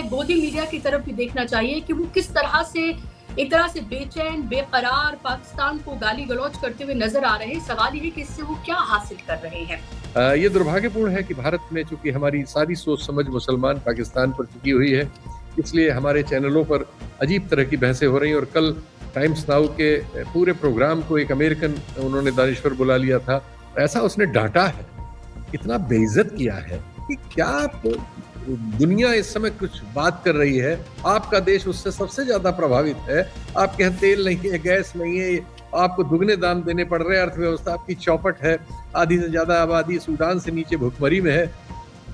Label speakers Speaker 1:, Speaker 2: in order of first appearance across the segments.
Speaker 1: हमें गोदी मीडिया की तरफ भी देखना चाहिए कि वो किस तरह से एक तरह से बेचैन बेकरार पाकिस्तान को गाली गलौज करते हुए नजर आ रहे हैं। सवाल ये है कि इससे वो क्या हासिल कर रहे हैं।
Speaker 2: ये दुर्भाग्यपूर्ण है कि भारत में चूंकि हमारी सारी सोच समझ मुसलमान पाकिस्तान पर चुकी हुई है, इसलिए हमारे चैनलों पर अजीब तरह की बहसें हो रही हैं। और कल टाइम्स नाउ के पूरे प्रोग्राम को एक अमेरिकन उन्होंने दानिश्वर बुला लिया था, ऐसा उसने डांटा है, इतना बेइज्जत किया है कि क्या दुनिया इस समय कुछ बात कर रही है। आपका देश उससे सबसे ज्यादा प्रभावित है, आपके यहाँ तेल नहीं है, गैस नहीं है, आपको दुगने दाम देने पड़ रहे हैं, अर्थव्यवस्था आपकी चौपट है, आधी से ज्यादा आबादी सूडान से नीचे भुखमरी में है।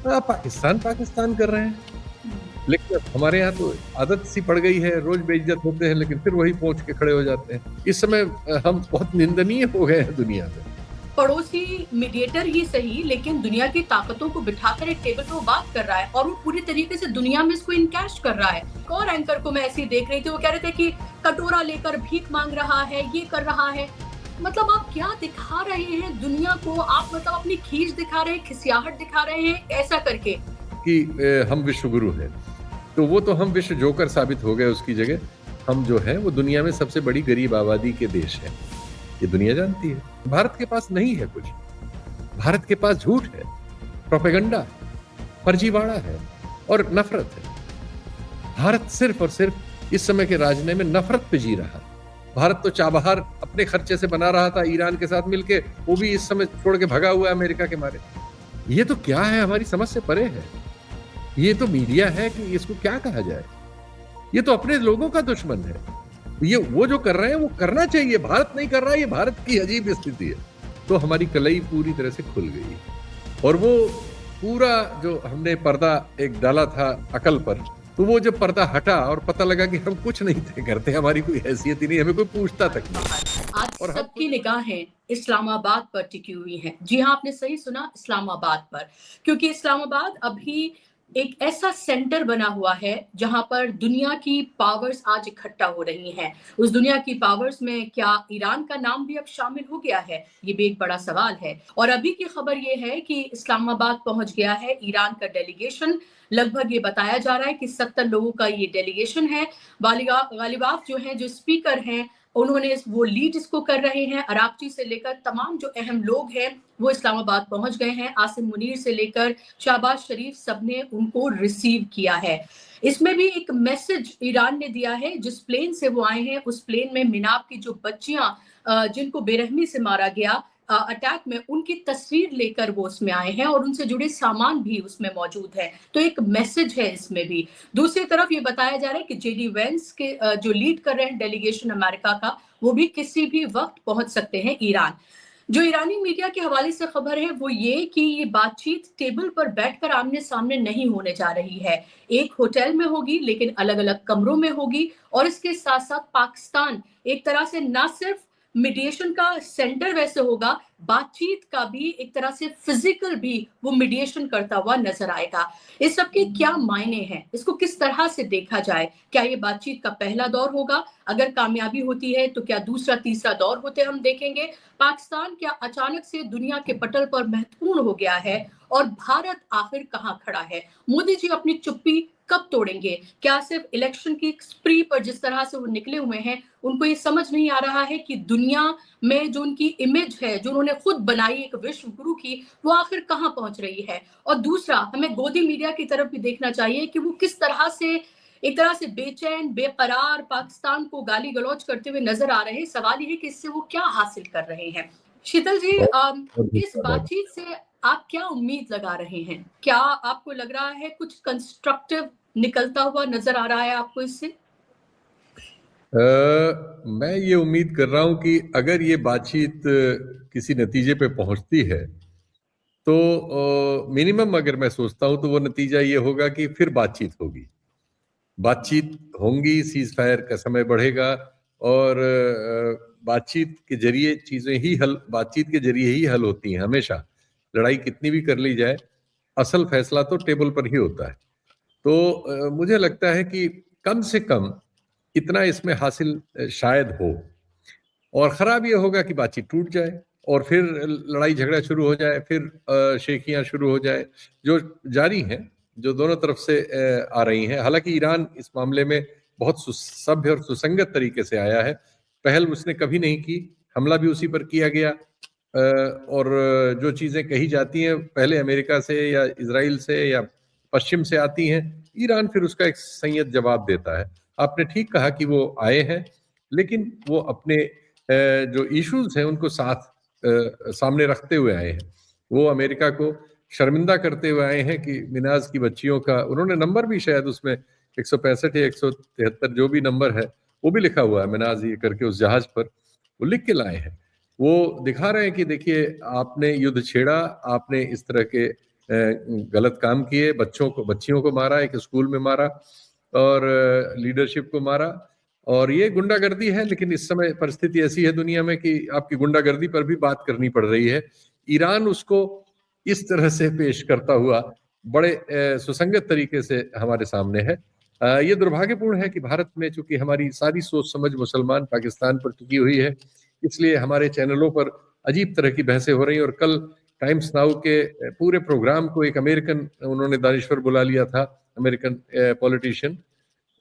Speaker 2: आप पाकिस्तान पाकिस्तान कर रहे हैं। लेकिन हमारे यहाँ तो आदत सी पड़ गई है, रोज बेइज्जत होते हैं लेकिन फिर वही पहुंच के खड़े हो जाते हैं। इस समय हम बहुत निंदनीय हो गए हैं दुनिया में।
Speaker 1: पड़ोसी मीडिएटर ही सही, लेकिन दुनिया की ताकतों को बिठाकर एक टेबल पर वो बात कर रहा है और वो पूरी तरीके से दुनिया में इसको इनकैश कर रहा है। और एंकर को मैं ऐसे ही देख रही थी, वो कह रहे थे कि कटोरा लेकर भीख मांग रहा है, ये कर रहा है। मतलब आप क्या दिखा रहे हैं दुनिया को? आप मतलब अपनी खींच दिखा रहे हैं, खिसियाहट दिखा रहे हैं ऐसा करके
Speaker 2: कि हम विश्व गुरु हैं। तो वो तो हम विश्व जोकर साबित हो गए उसकी जगह। हम जो है वो दुनिया में सबसे बड़ी गरीब आबादी के देश है, ये दुनिया जानती है। भारत के पास नहीं है कुछ, भारत के पास झूठ है, प्रोपेगेंडा, फर्जीवाड़ा है और नफरत है। भारत सिर्फ और सिर्फ इस समय के राजने में नफरत पे जी रहा है। भारत तो चाबहार अपने खर्चे से बना रहा था ईरान के साथ मिलके, वो भी इस समय छोड़ के भगा हुआ है अमेरिका के मारे। ये तो क्या है, हमारी समझ से परे है। ये तो मीडिया है कि इसको क्या कहा जाए। ये तो अपने लोगों का दुश्मन है। ये वो जो कर रहे हैं वो करना चाहिए, भारत नहीं कर रहा है। ये भारत की अजीब स्थिति है। तो हमारी कलई पूरी तरह से खुल गई और वो पूरा जो हमने पर्दा एक डाला था अकल पर, तो वो जब पर्दा हटा और पता लगा कि हम कुछ नहीं थे करते, हमारी कोई हैसियत ही नहीं, हमें कोई पूछता तक नहीं।
Speaker 1: आज सबकी निगाहें इस्लामाबाद पर टिकी हुई हैं। जी हाँ, आपने सही सुना, इस्लामाबाद पर। क्योंकि इस्लामाबाद अभी एक ऐसा सेंटर बना हुआ है जहां पर दुनिया की पावर्स आज इकट्ठा हो रही हैं। उस दुनिया की पावर्स में क्या ईरान का नाम भी अब शामिल हो गया है? ये भी एक बड़ा सवाल है। और अभी की खबर ये है कि इस्लामाबाद पहुंच गया है ईरान का डेलीगेशन। लगभग ये बताया जा रहा है कि 70 लोगों का ये डेलीगेशन है। गालिबाफ जो है, जो स्पीकर हैं, उन्होंने वो लीड इसको कर रहे हैं। अराक्ची से लेकर तमाम जो अहम लोग हैं वो इस्लामाबाद पहुंच गए हैं। आसिम मुनीर से लेकर शहबाज शरीफ सबने उनको रिसीव किया है। इसमें भी एक मैसेज ईरान ने दिया है। जिस प्लेन से वो आए हैं उस प्लेन में मिनाब की जो बच्चियां जिनको बेरहमी से मारा गया अटैक में, उनकी तस्वीर लेकर वो उसमें आए हैं और उनसे जुड़े सामान भी उसमें मौजूद है। तो एक मैसेज है इसमें भी। दूसरी तरफ ये बताया जा रहा है कि जेडी वेंस के जो लीड कर रहे हैं डेलीगेशन अमेरिका का, वो भी किसी भी वक्त पहुंच सकते हैं ईरान। जो ईरानी मीडिया के हवाले से खबर है वो ये कि ये बातचीत टेबल पर बैठकर आमने सामने नहीं होने जा रही है। एक होटल में होगी लेकिन अलग अलग कमरों में होगी। और इसके साथ साथ पाकिस्तान एक तरह से ना सिर्फ मीडिएशन का सेंटर वैसे होगा, बातचीत का भी एक तरह से फिजिकल भी वो मीडिएशन करता हुआ नजर आएगा। इस सब के क्या मायने हैं, इसको किस तरह से देखा जाए? क्या ये बातचीत का पहला दौर होगा? अगर कामयाबी होती है तो क्या दूसरा तीसरा दौर होते हम देखेंगे? पाकिस्तान क्या अचानक से दुनिया के पटल पर महत्वपूर्ण हो गया है? और भारत आखिर कहाँ खड़ा है? मोदी जी अपनी चुप्पी कब तोड़ेंगे? क्या सिर्फ इलेक्शन की स्प्री पर जिस तरह से वो निकले हुए हैं, उनको ये समझ नहीं आ रहा है कि दुनिया में जो उनकी इमेज है, जो उन्होंने खुद बनाई एक विश्व गुरु की, वो आखिर कहाँ पहुंच रही है? और दूसरा, हमें गोदी मीडिया की तरफ भी देखना चाहिए कि वो किस तरह से एक तरह से बेचैन बेकरार पाकिस्तान को गाली गलौज करते हुए नजर आ रहे हैं। सवाल ये है कि इससे वो क्या हासिल कर रहे हैं? शीतल जी, इस बातचीत से आप क्या उम्मीद लगा रहे हैं? क्या आपको लग रहा है कुछ कंस्ट्रक्टिव निकलता हुआ नजर आ रहा है आपको इससे?
Speaker 2: मैं ये उम्मीद कर रहा हूं कि अगर ये बातचीत किसी नतीजे पे पहुंचती है तो मिनिमम अगर मैं सोचता हूं तो वो नतीजा ये होगा कि फिर बातचीत होगी, सीज फायर का समय बढ़ेगा और बातचीत के जरिए ही हल होती हैं हमेशा। लड़ाई कितनी भी कर ली जाए, असल फैसला तो टेबल पर ही होता है। तो मुझे लगता है कि कम से कम इतना इसमें हासिल शायद हो। और खराब ये होगा कि बातचीत टूट जाए और फिर लड़ाई झगड़ा शुरू हो जाए, फिर शेखियां शुरू हो जाए जो जारी हैं। जो दोनों तरफ से आ रही हैं। हालांकि ईरान इस मामले में बहुत सभ्य और सुसंगत तरीके से आया है, पहल उसने कभी नहीं की, हमला भी उसी पर किया गया, और जो चीज़ें कही जाती हैं पहले अमेरिका से या इजराइल से या पश्चिम से आती हैं, ईरान फिर उसका एक संयत जवाब देता है। आपने ठीक कहा कि वो आए हैं, लेकिन वो अपने जो इश्यूज हैं उनको सामने रखते हुए आए हैं। वो अमेरिका को शर्मिंदा करते हुए आए हैं कि मिनाज की बच्चियों का, उन्होंने नंबर भी शायद उसमें 165 या 173 जो भी नंबर है वो भी लिखा हुआ है मिनाज ये करके उस जहाज पर, वो लिख के लाए हैं। वो दिखा रहे हैं कि देखिए आपने युद्ध छेड़ा, आपने इस तरह के गलत काम किए, बच्चियों को मारा, एक स्कूल में मारा और लीडरशिप को मारा, और ये गुंडागर्दी है। लेकिन इस समय परिस्थिति ऐसी है दुनिया में कि आपकी गुंडागर्दी पर भी बात करनी पड़ रही है। ईरान उसको इस तरह से पेश करता हुआ बड़े सुसंगत तरीके से हमारे सामने है। ये दुर्भाग्यपूर्ण है कि भारत में चूंकि हमारी सारी सोच समझ मुसलमान पाकिस्तान पर टिकी हुई है, इसलिए हमारे चैनलों पर अजीब तरह की बहसें हो रही हैं। और कल टाइम्स नाउ के पूरे प्रोग्राम को एक अमेरिकन, उन्होंने दानिश्वर बुला लिया था, अमेरिकन पॉलिटिशियन,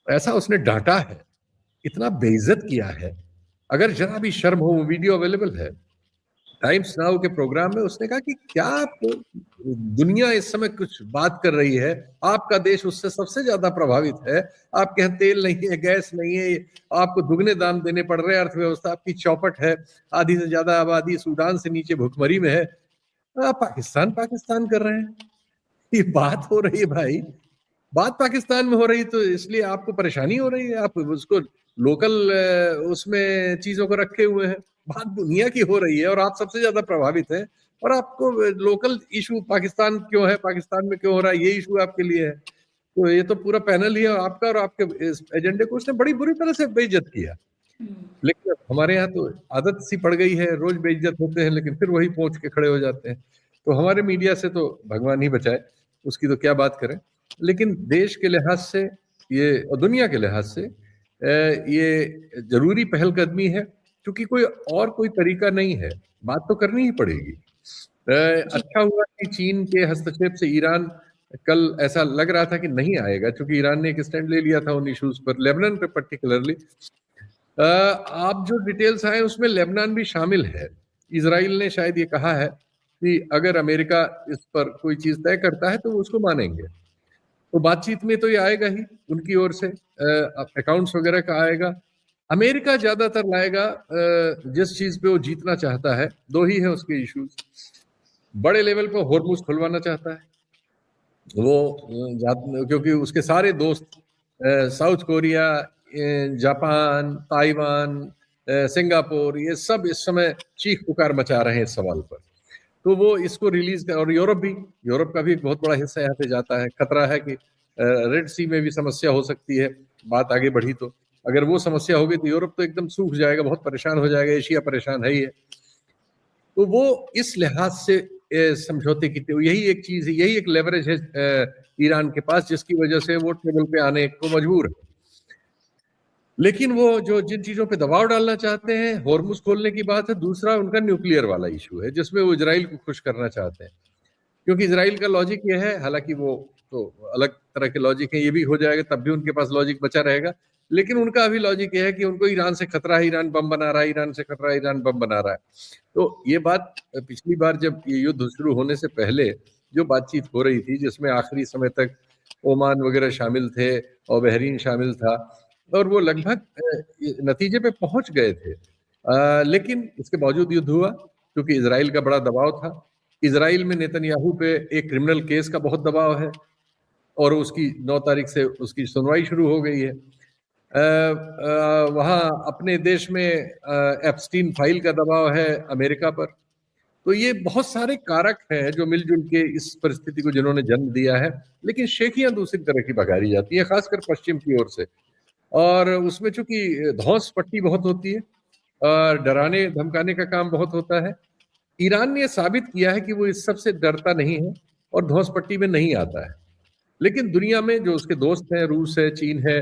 Speaker 2: ऐसा उसने डांटा है, इतना बेइज्जत किया है। अगर जरा भी शर्म हो, वो वीडियो अवेलेबल है टाइम्स नाउ के प्रोग्राम में, उसने कहा कि क्या दुनिया इस समय कुछ बात कर रही है, आपका देश उससे सबसे ज्यादा प्रभावित है, आपके यहाँ तेल नहीं है, गैस नहीं है, आपको दुगने दाम देने पड़ रहे हैं, अर्थव्यवस्था आपकी चौपट है, आधी से ज्यादा आबादी सूडान से नीचे भुखमरी में है, आप पाकिस्तान पाकिस्तान कर रहे हैं। ये बात हो रही है भाई, बात पाकिस्तान में हो रही, तो इसलिए आपको परेशानी हो रही है, आप उसको लोकल उसमें चीजों को रखे हुए हैं। बात दुनिया की हो रही है और आप सबसे ज्यादा प्रभावित हैं, और आपको लोकल इशू पाकिस्तान क्यों है, पाकिस्तान में क्यों हो रहा है, ये इशू आपके लिए है। तो ये तो पूरा पैनल ही है आपका, और आपके इस एजेंडे को उसने बड़ी बुरी तरह से बेइज्जत किया। लेकिन हमारे यहाँ तो आदत सी पड़ गई है, रोज बेइज्जत होते हैं लेकिन फिर वही पहुंच के खड़े हो जाते हैं। तो हमारे मीडिया से तो भगवान ही बचाए, उसकी तो क्या बात करें। लेकिन देश के लिहाज से ये और दुनिया के लिहाज से ये जरूरी पहलकदमी है, क्योंकि कोई तरीका नहीं है, बात तो करनी ही पड़ेगी। अच्छा हुआ कि चीन के हस्तक्षेप से ईरान, कल ऐसा लग रहा था कि नहीं आएगा, क्योंकि ईरान ने एक स्टैंड ले लिया था उन इश्यूज पर, लेबनान पे पर्टिकुलरली। आप जो डिटेल्स आए उसमें लेबनान भी शामिल है। इजराइल ने शायद ये कहा है कि अगर अमेरिका इस पर कोई चीज तय करता है तो वो उसको मानेंगे। तो बातचीत में तो ये आएगा ही, उनकी ओर से अकाउंट्स वगैरह का आएगा। अमेरिका ज्यादातर लाएगा जिस चीज पे वो जीतना चाहता है। दो ही है उसके इश्यूज, बड़े लेवल पर होर्मुज खुलवाना चाहता है वो, क्योंकि उसके सारे दोस्त south Korea, Japan, Taiwan, Singapore, ये सब इस समय चीख पुकार मचा रहे हैं इस सवाल पर। तो वो इसको रिलीज कर, और यूरोप का भी एक बहुत बड़ा हिस्सा यहाँ पे जाता है। खतरा है कि रेड सी में भी समस्या हो सकती है, बात आगे बढ़ी तो। अगर वो समस्या होगी तो यूरोप तो एकदम सूख जाएगा, बहुत परेशान हो जाएगा, एशिया परेशान है ही है। तो वो इस लिहाज से समझौते की, यही एक चीज है, यही एक लेवरेज है ईरान के पास, जिसकी वजह से वो टेबल पे आने को मजबूर है। लेकिन वो जो जिन चीजों पे दबाव डालना चाहते हैं, होर्मुज खोलने की बात है, दूसरा उनका न्यूक्लियर वाला इशू है, जिसमें वो इजराइल को खुश करना चाहते हैं। क्योंकि इजराइल का लॉजिक ये है, हालांकि वो तो अलग तरह के लॉजिक है, ये भी हो जाएगा तब भी उनके पास लॉजिक बचा रहेगा, लेकिन उनका अभी लॉजिक ये है कि उनको ईरान से खतरा है, ईरान बम बना रहा है, ईरान से खतरा है, ईरान बम बना रहा है। तो ये बात पिछली बार जब ये युद्ध शुरू होने से पहले जो बातचीत हो रही थी, जिसमें आखिरी समय तक ओमान वगैरह शामिल थे और बहरीन शामिल था, और वो लगभग नतीजे पे पहुंच गए थे, लेकिन इसके बावजूद युद्ध हुआ क्योंकि इजराइल का बड़ा दबाव था। इजराइल में नेतन्याहू पे एक क्रिमिनल केस का बहुत दबाव है, और उसकी 9 तारीख से उसकी सुनवाई शुरू हो गई है। वहाँ अपने देश में एप्स्टीन फाइल का दबाव है अमेरिका पर। तो ये बहुत सारे कारक हैं जो मिलजुल के इस परिस्थिति को जिन्होंने जन्म दिया है। लेकिन शेखियां दूसरी तरह की बघारी जाती है, खासकर पश्चिम की ओर से, और उसमें चूंकि धौंस पट्टी बहुत होती है और डराने धमकाने का काम बहुत होता है। ईरान ने साबित किया है कि वो इस सब से डरता नहीं है और धौंस पट्टी में नहीं आता है। लेकिन दुनिया में जो उसके दोस्त हैं, रूस है, चीन है,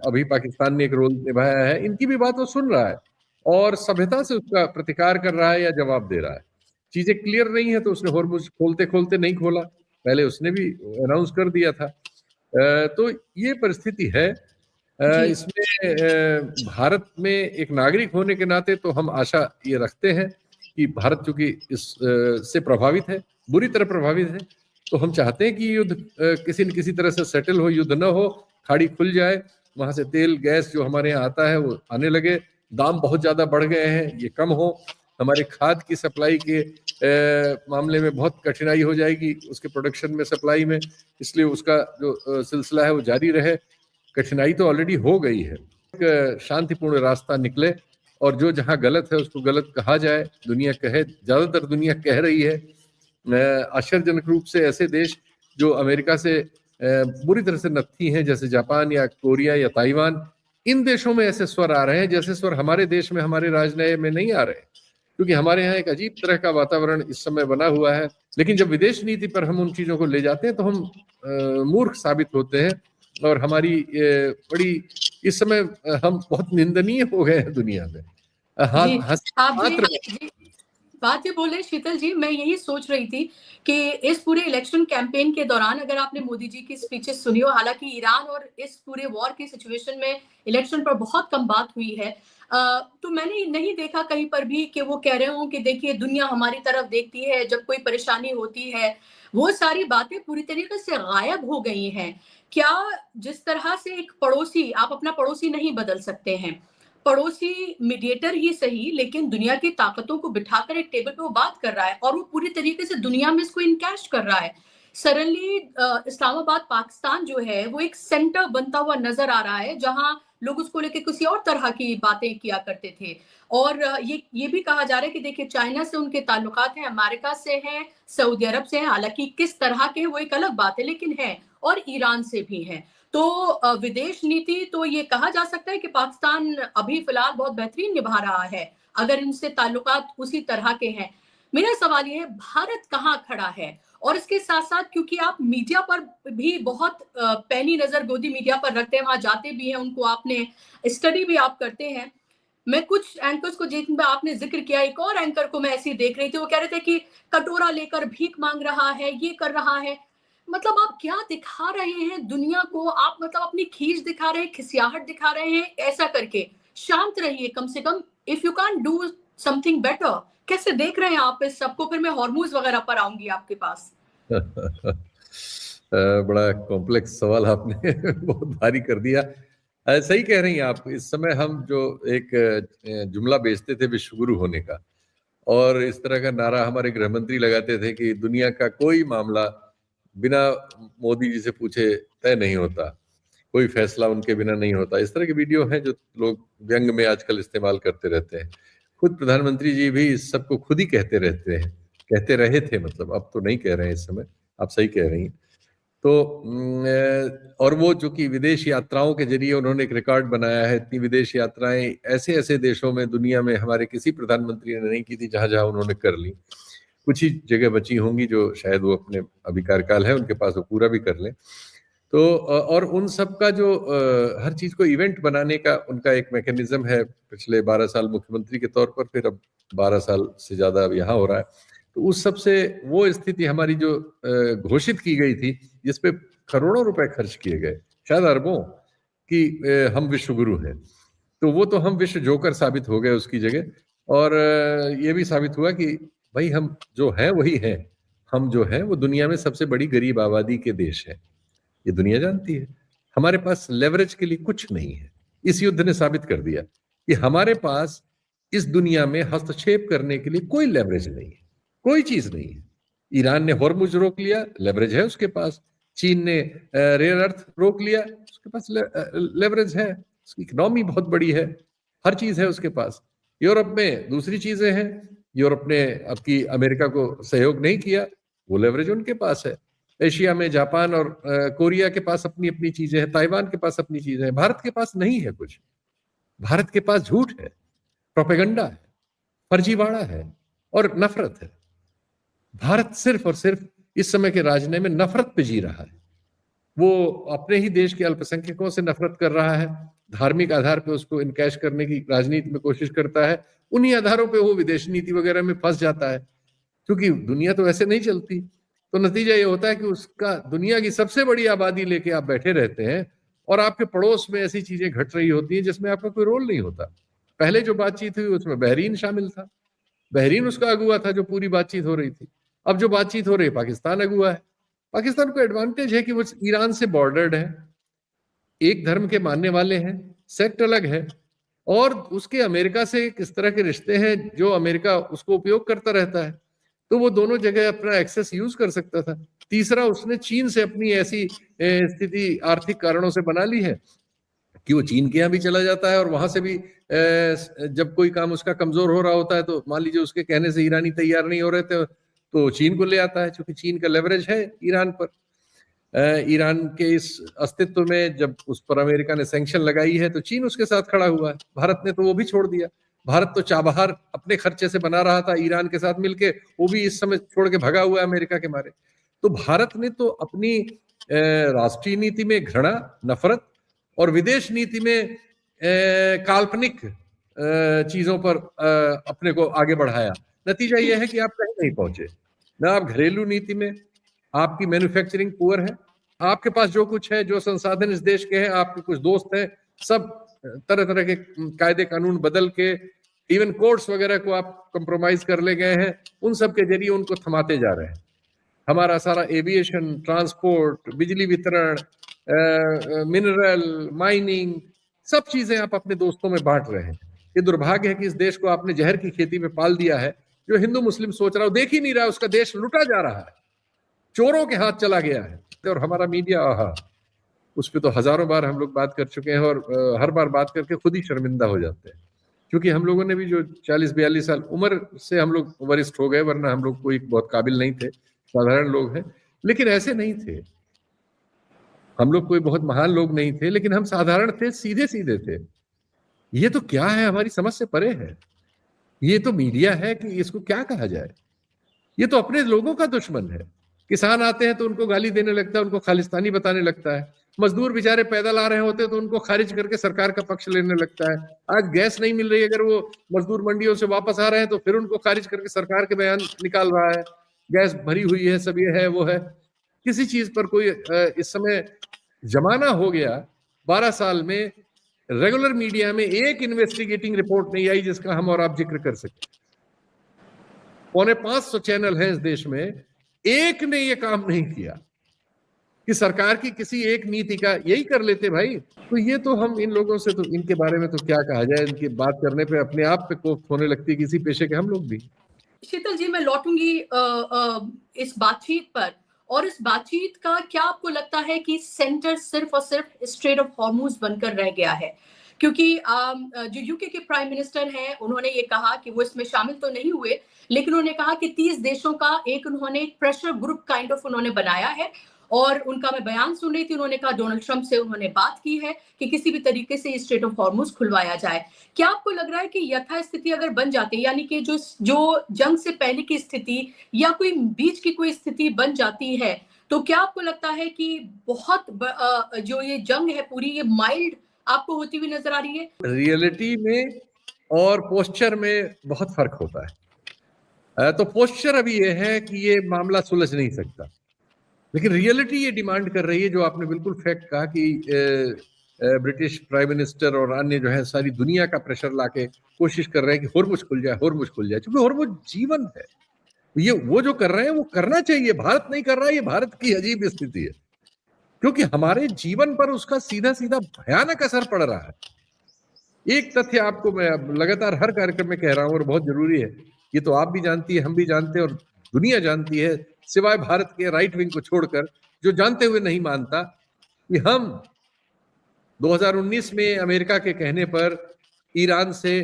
Speaker 2: अभी पाकिस्तान ने एक रोल निभाया है, इनकी भी बात वो सुन रहा है और सभ्यता से उसका प्रतिकार कर रहा है या जवाब दे रहा है। चीजें क्लियर नहीं है तो उसने होर्मुज खोलते खोलते नहीं खोला, पहले उसने भी अनाउंस कर दिया था। तो ये परिस्थिति है। इसमें भारत में एक नागरिक होने के नाते तो हम आशा ये रखते हैं कि भारत चूंकि इस से प्रभावित है, बुरी तरह प्रभावित है, तो हम चाहते हैं कि युद्ध किसी न किसी तरह से सेटल हो, युद्ध न हो, खाड़ी खुल जाए, वहां से तेल गैस जो हमारे यहाँ आता है वो आने लगे, दाम बहुत ज्यादा बढ़ गए हैं, ये कम हो, हमारे खाद की सप्लाई के मामले में बहुत कठिनाई हो जाएगी, उसके प्रोडक्शन में, सप्लाई में, इसलिए उसका जो सिलसिला है वो जारी रहे। कठिनाई तो ऑलरेडी हो गई है, एक शांतिपूर्ण रास्ता निकले और जो जहां गलत है उसको गलत कहा जाए, दुनिया कहे, ज्यादातर दुनिया कह रही है। आश्चर्यजनक रूप से ऐसे देश जो अमेरिका से बुरी तरह से नत्थी हैं, जैसे जापान या कोरिया या ताइवान, इन देशों में ऐसे स्वर आ रहे हैं जैसे स्वर हमारे देश में, हमारे राजनय में नहीं आ रहे, क्योंकि हमारे यहाँ एक अजीब तरह का वातावरण इस समय बना हुआ है। लेकिन जब विदेश नीति पर हम उन चीजों को ले जाते हैं तो हम मूर्ख साबित होते हैं और हमारी बड़ी इस समय हम बहुत निंदनीय हो गए हैं दुनिया में।
Speaker 1: बात ये बोले शीतल जी, मैं यही सोच रही थी कि इस पूरे इलेक्शन कैंपेन के दौरान अगर आपने मोदी जी की स्पीचेस सुनी हो, हालांकि ईरान और इस पूरे वॉर की सिचुएशन में इलेक्शन पर बहुत कम बात हुई है, तो मैंने नहीं देखा कहीं पर भी कि वो कह रहे हो कि देखिए दुनिया हमारी तरफ देखती है जब कोई परेशानी होती है। वो सारी बातें पूरी तरीके से गायब हो गई हैं। क्या जिस तरह से एक पड़ोसी, आप अपना पड़ोसी नहीं बदल सकते हैं, पड़ोसी मीडिएटर ही सही, लेकिन दुनिया की ताकतों को बिठाकर एक टेबल पे वो बात कर रहा है और वो पूरी तरीके से दुनिया में इसको इनकैश कर रहा है। सडनली इस्लामाबाद पाकिस्तान जो है वो एक सेंटर बनता हुआ नजर आ रहा है, जहां लोग उसको लेके किसी और तरह की बातें किया करते थे। और ये भी कहा जा रहा है कि देखिए चाइना से उनके ताल्लुकात हैं, अमेरिका से हैं, सऊदी अरब से हैं, हालांकि किस तरह के वो एक अलग बात है, लेकिन है, और ईरान से भी है। तो विदेश नीति तो ये कहा जा सकता है कि पाकिस्तान अभी फिलहाल बहुत बेहतरीन निभा रहा है, अगर इनसे ताल्लुकात उसी तरह के हैं। मेरा सवाल ये है, भारत कहाँ खड़ा है? और इसके साथ साथ क्योंकि आप मीडिया पर भी बहुत पैनी नजर गोदी मीडिया पर रखते हैं, वहां जाते भी हैं, उनको आपने स्टडी भी आप करते हैं। मैं कुछ एंकर्स को जिन पे आपने जिक्र किया, एक और एंकर को मैं ऐसे ही देख रही थी, वो कह रहे थे कि कटोरा लेकर भीख मांग रहा है, ये कर रहा है। मतलब आप क्या दिखा रहे हैं दुनिया को? आप मतलब अपनी खींच दिखा रहे हैं, खिसियाहट दिखा रहे हैं, ऐसा करके शांत रहिए कम से कम। If you can do something better, कैसे देख रहे हैं आप इस सबको? फिर मैं हॉर्मूज वगैरह पर आऊंगी आपके पास।
Speaker 2: बड़ा कॉम्प्लेक्स सवाल आपने बहुत भारी कर दिया। सही कह रही हैं आप। इस समय हम जो एक जुमला बेचते थे विश्व गुरु होने का, और इस तरह का नारा हमारे गृह मंत्री लगाते थे कि दुनिया का कोई मामला बिना मोदी जी से पूछे तय नहीं होता, कोई फैसला उनके बिना नहीं होता। इस तरह के वीडियो हैं जो लोग व्यंग में आजकल इस्तेमाल करते रहते हैं। खुद प्रधानमंत्री जी भी इस सबको खुद ही कहते रहते हैं, कहते रहे थे, मतलब अब तो नहीं कह रहे हैं इस समय। आप सही कह रही हैं। तो और वो जो कि विदेश यात्राओं के जरिए उन्होंने एक रिकॉर्ड बनाया है, इतनी विदेश यात्राएं ऐसे ऐसे देशों में दुनिया में हमारे किसी प्रधानमंत्री ने नहीं की थी जहां जहां उन्होंने कर ली। कुछ ही जगह बची होंगी जो शायद वो अपने अभी कार्यकाल है उनके पास, वो पूरा भी कर लें। तो और उन सब का जो हर चीज को इवेंट बनाने का उनका एक मैकेनिज्म है। पिछले 12 साल मुख्यमंत्री के तौर पर, फिर अब 12 साल से ज्यादा अब यहाँ हो रहा है। तो उस सब से वो स्थिति हमारी जो घोषित की गई थी, जिसपे करोड़ों रुपए खर्च किए गए, शायद अरबों, कि हम विश्व गुरु हैं, तो वो तो हम विश्व जोकर साबित हो गए उसकी जगह। और ये भी साबित हुआ कि भाई हम जो हैं वही हैं। हम जो हैं वो दुनिया में सबसे बड़ी गरीब आबादी के देश हैं, ये दुनिया जानती है। हमारे पास लेवरेज के लिए कुछ नहीं है। इस युद्ध ने साबित कर दिया कि हमारे पास इस दुनिया में हस्तक्षेप करने के लिए कोई लेवरेज नहीं है, कोई चीज नहीं है। ईरान ने हॉर्मुज रोक लिया, लेवरेज है उसके पास। चीन ने रेयर अर्थ रोक लिया, उसके पास लेवरेज है। उसकी इकोनॉमी बहुत बड़ी है, हर चीज है उसके पास। यूरोप में दूसरी चीजें हैं। यूरोप ने अब की अमेरिका को सहयोग नहीं किया, वो लेवरेज उनके पास है। एशिया में जापान और कोरिया के पास अपनी अपनी चीजें हैं, ताइवान के पास अपनी चीजें हैं। भारत के पास नहीं है कुछ। भारत के पास झूठ है, प्रोपेगेंडा है, फर्जीवाड़ा है और नफरत है। भारत सिर्फ और सिर्फ इस समय के राजनय में नफरत पे जी रहा है। वो अपने ही देश के अल्पसंख्यकों से नफरत कर रहा है, धार्मिक आधार पे उसको इनकैश करने की राजनीति में कोशिश करता है। उन्हीं आधारों पे वो विदेश नीति वगैरह में फंस जाता है, क्योंकि दुनिया तो ऐसे नहीं चलती। तो नतीजा ये होता है कि उसका दुनिया की सबसे बड़ी आबादी लेके आप बैठे रहते हैं और आपके पड़ोस में ऐसी चीजें घट रही होती हैं जिसमें आपका कोई रोल नहीं होता। पहले जो बातचीत हुई उसमें बहरीन शामिल था, बहरीन उसका अगुआ था जो पूरी बातचीत हो रही थी। अब जो बातचीत हो रही है पाकिस्तान अगुआ है। पाकिस्तान को एडवांटेज है कि वो ईरान से बॉर्डर्ड है, एक धर्म के मानने वाले हैं, सेक्ट अलग है, और उसके अमेरिका से किस तरह के रिश्ते हैं जो अमेरिका उसको उपयोग करता रहता है, तो वो दोनों जगह अपना एक्सेस यूज कर सकता था। तीसरा, उसने चीन से अपनी ऐसी स्थिति आर्थिक कारणों से बना ली है कि वो चीन के यहाँ भी चला जाता है और वहां से भी जब कोई काम उसका कमजोर हो रहा होता है तो मान लीजिए उसके कहने से ईरानी तैयार नहीं हो रहे थे तो चीन को ले आता है, क्योंकि चीन का लेवरेज है ईरान पर। ईरान के इस अस्तित्व में जब उस पर अमेरिका ने सैंक्शन लगाई है तो चीन उसके साथ खड़ा हुआ है। भारत ने तो वो भी छोड़ दिया। भारत तो चाबहार अपने खर्चे से बना रहा था ईरान के साथ मिलके, वो भी इस समय छोड़ के भगा हुआ है अमेरिका के मारे। तो भारत ने तो अपनी राष्ट्रीय नीति में घृणा, नफरत और विदेश नीति में काल्पनिक चीजों पर अपने को आगे बढ़ाया। नतीजा यह है कि आप कहीं नहीं पहुंचे। ना आप घरेलू नीति में, आपकी मैन्युफैक्चरिंग पुअर है, आपके पास जो कुछ है, जो संसाधन इस देश के हैं, आपके कुछ दोस्त हैं, सब तरह तरह के कायदे कानून बदल के इवन कोर्ट्स वगैरह को आप कंप्रोमाइज कर ले गए हैं, उन सब के जरिए उनको थमाते जा रहे हैं। हमारा सारा एविएशन, ट्रांसपोर्ट, बिजली वितरण, मिनरल, माइनिंग, सब चीजें आप अपने दोस्तों में बांट रहे हैं। ये दुर्भाग्य है कि इस देश को आपने जहर की खेती में पाल दिया है। जो हिंदू मुस्लिम सोच रहा हो देख ही नहीं रहा, उसका देश लुटा जा रहा है, चोरों के हाथ चला गया है। और हमारा मीडिया, आहा, उस पर तो हजारों बार हम लोग बात कर चुके हैं और हर बार बात करके खुद ही शर्मिंदा हो जाते हैं, क्योंकि हम लोगों ने भी जो 40-42 साल उम्र से हम लोग वरिष्ठ हो गए, वरना हम लोग कोई बहुत काबिल नहीं थे, साधारण लोग हैं, लेकिन ऐसे नहीं थे। हम लोग कोई बहुत महान लोग नहीं थे, लेकिन हम साधारण थे, सीधे सीधे थे। ये तो क्या है, हमारी समझ से परे है। ये तो मीडिया है कि इसको क्या कहा जाए। ये तो अपने लोगों का दुश्मन है। किसान आते हैं तो उनको गाली देने लगता है, उनको खालिस्तानी बताने लगता है। मजदूर बेचारे पैदल आ रहे होते हैं तो उनको खारिज करके सरकार का पक्ष लेने लगता है। आज गैस नहीं मिल रही, अगर वो मजदूर मंडियों से वापस आ रहे हैं तो फिर उनको खारिज करके सरकार के बयान निकाल रहा है, गैस भरी हुई है, सब ये है वो है। किसी चीज पर कोई इस समय जमाना हो गया, 12 साल में रेगुलर मीडिया में एक इन्वेस्टिगेटिंग रिपोर्ट नहीं आई जिसका हम और आप जिक्र कर सके। 450 चैनल हैं इस देश में, एक ने ये काम नहीं किया कि सरकार की किसी एक नीति का यही कर लेते भाई। तो ये तो हम इन लोगों से, तो इनके बारे में तो क्या कहा जाए, इनकी बात करने पे अपने आप पे कोफ्त होने लगती है किसी पेशे के हम लोग भी।
Speaker 1: शीतल जी, मैं लौटूंगी इस बातचीत पर, और इस बातचीत का क्या आपको लगता है कि सेंटर सिर्फ और सिर्फ स्ट्रेट ऑफ हॉर्मुज बनकर रह गया है? क्योंकि जो यूके के प्राइम मिनिस्टर हैं, उन्होंने ये कहा कि वो इसमें शामिल तो नहीं हुए, लेकिन उन्होंने कहा कि 30 देशों का एक उन्होंने प्रेशर ग्रुप काइंड ऑफ उन्होंने बनाया है। और उनका मैं बयान सुन रही थी, उन्होंने कहा डोनाल्ड ट्रंप से उन्होंने बात की है कि किसी भी तरीके से स्ट्रेट ऑफ हॉर्मुज खुलवाया जाए। क्या आपको लग रहा है कि यथास्थिति अगर बन जाती है, यानी कि जो जंग से पहले की स्थिति या कोई बीच की कोई स्थिति बन जाती है, तो क्या आपको लगता है कि बहुत जो ये जंग है पूरी, ये माइल्ड आपको होती हुई नजर आ रही है?
Speaker 2: रियलिटी में और पोस्चर में बहुत फर्क होता है। तो पोस्चर अभी ये है कि ये मामला सुलझ नहीं सकता, लेकिन रियलिटी ये डिमांड कर रही है, जो आपने बिल्कुल फैक्ट कहा कि ब्रिटिश प्राइम मिनिस्टर और अन्य जो है सारी दुनिया का प्रेशर लाके कोशिश कर रहे हैं कि होर्मुज खुल जाए, होर्मुज खुल जाए, क्योंकि होर्मुज जीवन है। ये वो जो कर रहे हैं वो करना चाहिए, भारत नहीं कर रहा है, ये भारत की अजीब स्थिति है, क्योंकि हमारे जीवन पर उसका सीधा सीधा भयानक असर पड़ रहा है। एक तथ्य आपको मैं लगातार हर कार्यक्रम में कह रहा हूं और बहुत जरूरी है, ये तो आप भी जानती है, हम भी जानते हैं और दुनिया जानती है, सिवाय भारत के राइट विंग को छोड़कर, जो जानते हुए नहीं मानता कि हम 2019 में अमेरिका के कहने पर ईरान से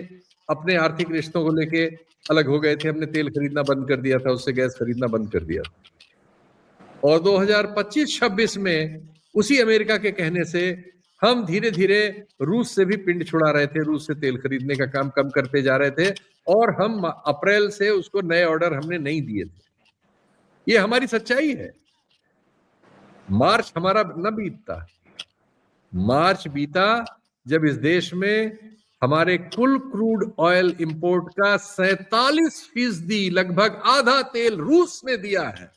Speaker 2: अपने आर्थिक रिश्तों को लेके अलग हो गए थे। हमने तेल खरीदना बंद कर दिया था, उससे गैस खरीदना बंद कर दिया था। और 2025-26 में उसी अमेरिका के कहने से हम धीरे धीरे रूस से भी पिंड छुड़ा रहे थे, रूस से तेल खरीदने का काम कम करते जा रहे थे, और हम अप्रैल से उसको नए ऑर्डर हमने नहीं दिए थे। ये हमारी सच्चाई है। मार्च हमारा न बीतता, मार्च बीता जब इस देश में हमारे कुल क्रूड ऑयल इंपोर्ट का 47%, लगभग आधा तेल रूस ने दिया है।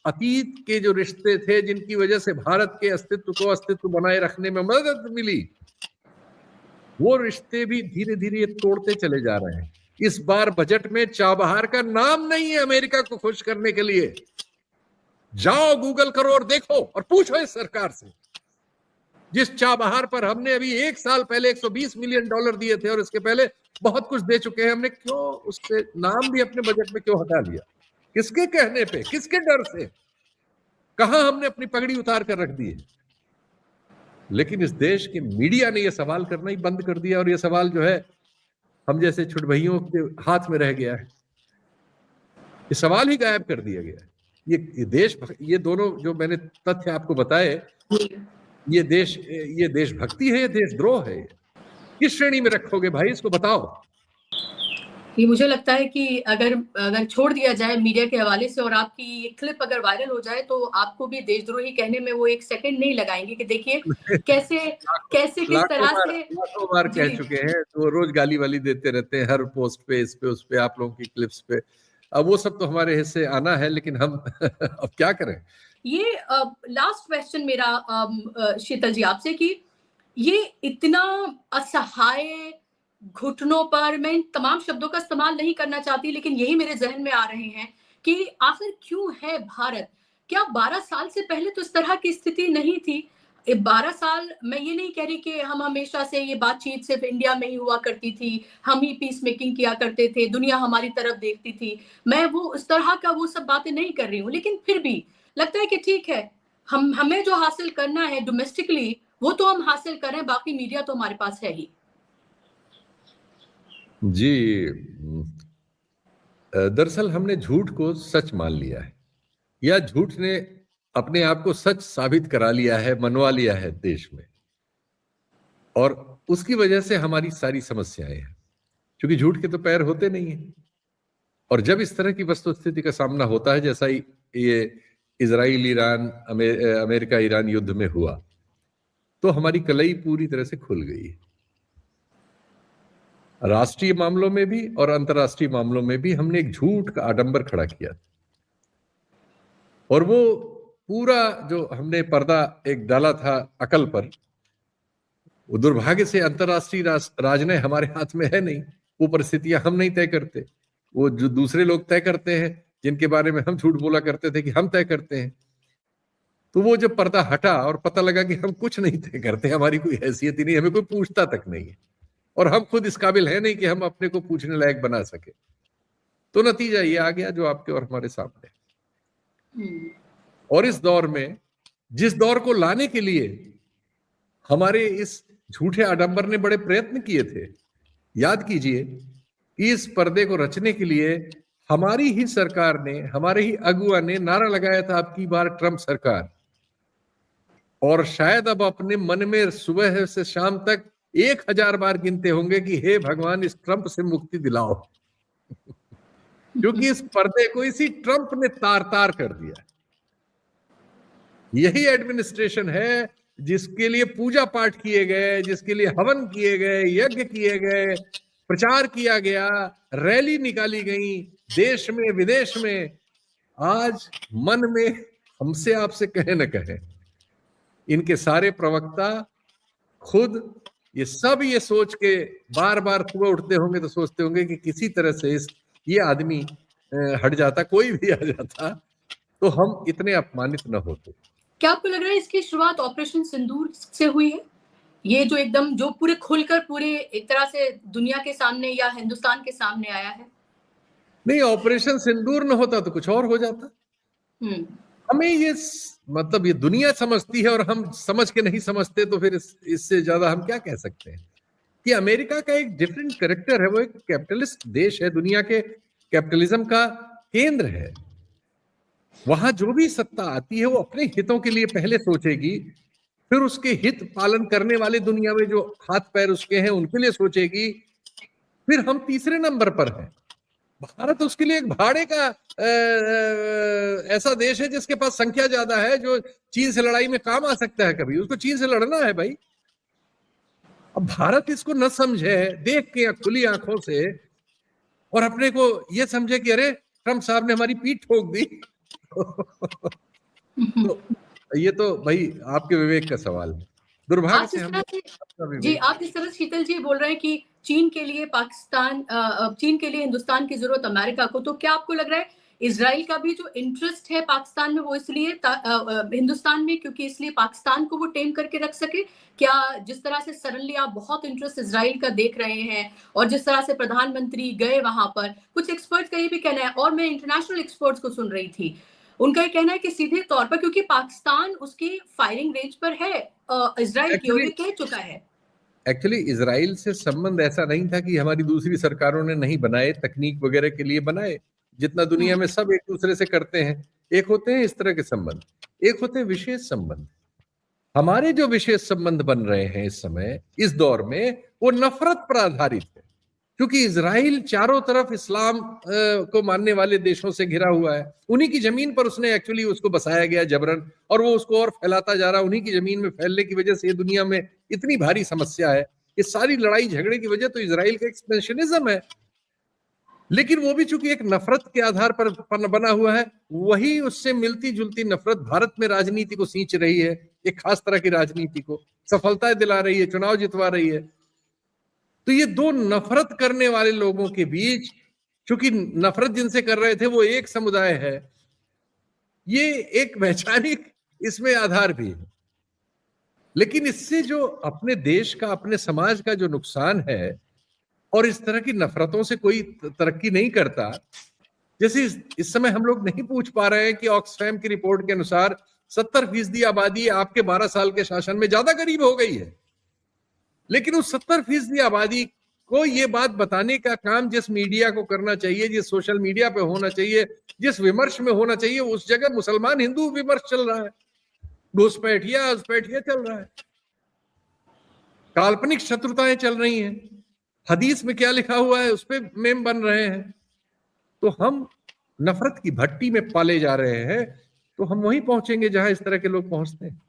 Speaker 2: अतीत के जो रिश्ते थे जिनकी वजह से भारत के अस्तित्व को अस्तित्व बनाए रखने में मदद मिली, वो रिश्ते भी धीरे धीरे तोड़ते चले जा रहे हैं। इस बार बजट में चाबहार का नाम नहीं है अमेरिका को खुश करने के लिए। जाओ गूगल करो और देखो और पूछो इस सरकार से, जिस चाबहार पर हमने अभी 1 साल पहले $120 मिलियन दिए थे और इसके पहले बहुत कुछ दे चुके हैं, हमने क्यों उसके नाम भी अपने बजट में क्यों हटा लिया? किसके कहने पे, किसके डर से? कहां हमने अपनी पगड़ी उतार कर रख दी है? लेकिन इस देश के मीडिया ने यह सवाल करना ही बंद कर दिया, और यह सवाल जो है हम जैसे छुटभइयों के हाथ में रह गया है। ये सवाल ही गायब कर दिया गया है। ये दोनों जो मैंने तथ्य आपको बताए, ये देशभक्ति है, ये देशद्रोह है? किस श्रेणी में रखोगे भाई, इसको बताओ।
Speaker 1: ये मुझे लगता है कि अगर छोड़ दिया जाए मीडिया के हवाले से और आपकी ये क्लिप अगर वायरल हो जाए, तो आपको भी देशद्रोही कहने में वो 1 सेकंड नहीं लगाएंगे कि देखिए कैसे किस तरह से
Speaker 2: लाखों बार कह चुके हैं, तो रोज गाली वाली देते रहते हैं हर पोस्ट पे, इस पे उस पे, आप लोगों की क्लिप्स पे। अब वो सब तो हमारे हिस्से आना है, लेकिन हम अब क्या करें।
Speaker 1: ये लास्ट क्वेश्चन मेरा शीतल जी आपसे, कि ये इतना असहाय, घुटनों पर, मैं इन तमाम शब्दों का इस्तेमाल नहीं करना चाहती, लेकिन यही मेरे जहन में आ रहे हैं कि आखिर क्यों है भारत? क्या 12 साल से पहले तो इस तरह की स्थिति नहीं थी? 12 साल, मैं ये नहीं कह रही कि हम हमेशा से ये बातचीत सिर्फ इंडिया में ही हुआ करती थी, हम ही पीस मेकिंग किया करते थे, दुनिया हमारी तरफ देखती थी, मैं वो उस तरह का वो सब बातें नहीं कर रही हूँ, लेकिन फिर भी लगता है कि ठीक है, हमें जो हासिल करना है डोमेस्टिकली वो तो हम हासिल करें, बाकी मीडिया तो हमारे पास है ही।
Speaker 2: जी, दरअसल हमने झूठ को सच मान लिया है, या झूठ ने अपने आप को सच साबित करा लिया है, मनवा लिया है देश में, और उसकी वजह से हमारी सारी समस्याएं हैं, क्योंकि झूठ के तो पैर होते नहीं है। और जब इस तरह की वस्तुस्थिति का सामना होता है, जैसा ही ये इजराइल ईरान अमेरिका ईरान युद्ध में हुआ, तो हमारी कलई पूरी तरह से खुल गई, राष्ट्रीय मामलों में भी और अंतर्राष्ट्रीय मामलों में भी। हमने एक झूठ का आडंबर खड़ा किया, और वो पूरा जो हमने पर्दा एक डाला था अकल पर, वो दुर्भाग्य से अंतर्राष्ट्रीय राजनय हमारे हाथ में है नहीं। वो परिस्थितियां हम नहीं तय करते, वो जो दूसरे लोग तय करते हैं, जिनके बारे में हम झूठ बोला करते थे कि हम तय करते हैं। तो वो जब पर्दा हटा और पता लगा कि हम कुछ नहीं तय करते, हमारी कोई हैसियत ही नहीं, हमें कोई पूछता तक नहीं है, और हम खुद इस काबिल है नहीं कि हम अपने को पूछने लायक बना सके, तो नतीजा ये आ गया जो आपके और हमारे सामने। और इस दौर में, जिस दौर को लाने के लिए हमारे इस झूठे आडंबर ने बड़े प्रयत्न किए थे, याद कीजिए कि इस पर्दे को रचने के लिए हमारी ही सरकार ने, हमारे ही अगुआ ने नारा लगाया था, अब की बार ट्रंप सरकार। और शायद अब अपने मन में सुबह से शाम तक 1000 बार गिनते होंगे कि हे भगवान, इस ट्रंप से मुक्ति दिलाओ क्योंकि इस पर्दे को इसी ट्रंप ने तार तार कर दिया। यही एडमिनिस्ट्रेशन है जिसके लिए पूजा पाठ किए गए, जिसके लिए हवन किए गए, यज्ञ किए गए, प्रचार किया गया, रैली निकाली गई देश में विदेश में। आज मन में हमसे आपसे कहे न कहे, इनके सारे प्रवक्ता खुद ये सोच के बार बार सुबह उठते होंगे तो सोचते होंगे कि किसी तरह से ये आदमी हट जाता, कोई भी आ जाता, तो हम इतने अपमानित न होते।
Speaker 1: क्या आपको लग रहा है इसकी शुरुआत ऑपरेशन सिंदूर से हुई है? ये जो एकदम जो पूरे खुलकर पूरे एक तरह से दुनिया के सामने या हिंदुस्तान के सामने आया है? नहीं,
Speaker 2: ऑपरेशन सिंदूर न होता तो कुछ और हो जाता। हमें ये मतलब ये दुनिया समझती है और हम समझ के नहीं समझते, तो फिर इससे ज्यादा हम क्या कह सकते हैं कि अमेरिका का एक डिफरेंट कैरेक्टर है। वो एक कैपिटलिस्ट देश है, दुनिया के कैपिटलिज्म का केंद्र है। वहां जो भी सत्ता आती है वो अपने हितों के लिए पहले सोचेगी, फिर उसके हित पालन करने वाले दुनिया में जो हाथ पैर उसके हैं उनके लिए सोचेगी, फिर हम तीसरे नंबर पर हैं। भारत उसके लिए एक भाड़े का ऐसा देश है जिसके पास संख्या ज्यादा है, जो चीन से लड़ाई में काम आ सकता है। कभी उसको चीन से लड़ना है भाई। अब भारत इसको न समझे, देख के खुली आंखों से, और अपने को ये समझे कि अरे ट्रंप साहब ने हमारी पीठ ठोक दी, तो ये तो भाई आपके विवेक का सवाल है। दुर्भाग्य
Speaker 1: आप
Speaker 2: से
Speaker 1: इस
Speaker 2: हम
Speaker 1: तरह से
Speaker 2: अपना
Speaker 1: जी,
Speaker 2: विवेक
Speaker 1: आप इस तरह शीतल जी बोल रहे हैं कि चीन के लिए चीन के लिए हिंदुस्तान की ज़रूरत अमेरिका को, तो क्या आपको लग रहा है इज़राइल का भी जो इंटरेस्ट है पाकिस्तान में वो इसलिए हिंदुस्तान में क्योंकि इसलिए पाकिस्तान को वो टेम करके रख सके? क्या जिस तरह से सडनली आप बहुत इंटरेस्ट इज़राइल का देख रहे हैं और जिस तरह से प्रधानमंत्री गए वहाँ पर, कुछ एक्सपर्ट्स का ये भी कहना है और मैं इंटरनेशनल एक्सपर्ट्स को सुन रही थी, उनका ये कहना है कि सीधे तौर पर क्योंकि पाकिस्तान उसकी फायरिंग रेंज पर है इज़राइल की और ये कह चुका है।
Speaker 2: एक्चुअली इजराइल से संबंध ऐसा नहीं था कि हमारी दूसरी सरकारों ने नहीं बनाए, तकनीक वगैरह के लिए बनाए, जितना दुनिया में सब एक दूसरे से करते हैं। एक होते हैं इस तरह के संबंध, एक होते हैं विशेष संबंध। हमारे जो विशेष संबंध बन रहे हैं इस समय, इस दौर में, वो नफरत पर आधारित है, क्योंकि इजराइल चारों तरफ इस्लाम को मानने वाले देशों से घिरा हुआ है। उन्हीं की जमीन पर उसने एक्चुअली उसको बसाया गया जबरन, और वो उसको और फैलाता जा रहा है। उन्हीं की जमीन में फैलने की वजह से ये दुनिया में इतनी भारी समस्या है। इस सारी लड़ाई झगड़े की वजह तो इजराइल का एक्सपेंशनिज्म है, लेकिन वो भी चूंकि एक नफरत के आधार पर बना हुआ है, वही उससे मिलती जुलती नफरत भारत में राजनीति को सींच रही है, एक खास तरह की राजनीति को सफलता दिला रही है, चुनाव जितवा रही है। तो ये दो नफरत करने वाले लोगों के बीच, क्योंकि नफरत जिनसे कर रहे थे वो एक समुदाय है, ये एक वैचारिक इसमें आधार भी है। लेकिन इससे जो अपने देश का, अपने समाज का जो नुकसान है, और इस तरह की नफरतों से कोई तरक्की नहीं करता। जैसे इस समय हम लोग नहीं पूछ पा रहे हैं कि ऑक्सफैम की रिपोर्ट के अनुसार 70% आबादी आपके 12 साल के शासन में ज्यादा गरीब हो गई है, लेकिन उस 70% आबादी को ये बात बताने का काम जिस मीडिया को करना चाहिए, जिस सोशल मीडिया पे होना चाहिए, जिस विमर्श में होना चाहिए, उस जगह मुसलमान हिंदू विमर्श चल रहा है, घुसपैठिया चल रहा है, काल्पनिक शत्रुताएं चल रही हैं, हदीस में क्या लिखा हुआ है उस पर मेम बन रहे हैं। तो हम नफरत की भट्टी में पाले जा रहे हैं, तो हम वहीं पहुंचेंगे जहां इस तरह के लोग पहुंचते हैं।